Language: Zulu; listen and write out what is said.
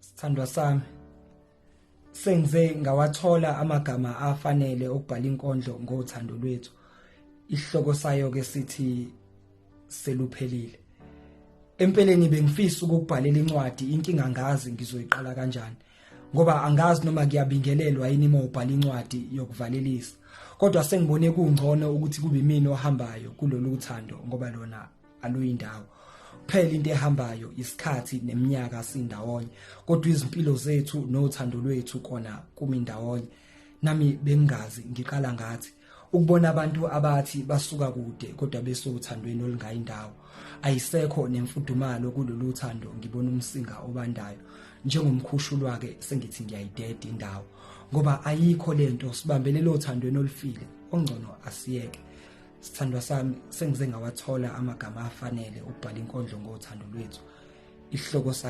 Sithandwa sami, sengize ngawathola amagama afanele okubhala inkondlo ngothando lwethu. Isihloko sayo ke sithi seluphelile. Empeleni bengifisa ukubhalela incwadi, inkinga ngazi ngizoyiqala kanjani. Ngoba angazi noma kuyabingelelwa yini uma ubhala incwadi yokuvalelisa. Kodwa sengibone kungcono ukuthi kube mina ohambayo kulolu uthando ngoba lona aluyindawo. Kuphela into ehambayo isikhathi neminyaka sindawonye, kodwa izimpilo zethu nothando lwethu kona kumindawonye. Nami bengazi ngiqala ngathi ukubona abantu abathi basuka kude kodwa besothandweni olungayindawo. Ayisekho nemfudumalo kulolu uthando, ngibona umsinga obandayo. Njengomkhushulwa ke sengithi ngiyayideda indawo ngoba ayikho lento sibambelele othandweni olufile, ongcono asiyeke. Sithandwa sami, sengize ngawathola amagama afanele ukubhala inkondlo ngothando lwethu. Isihloko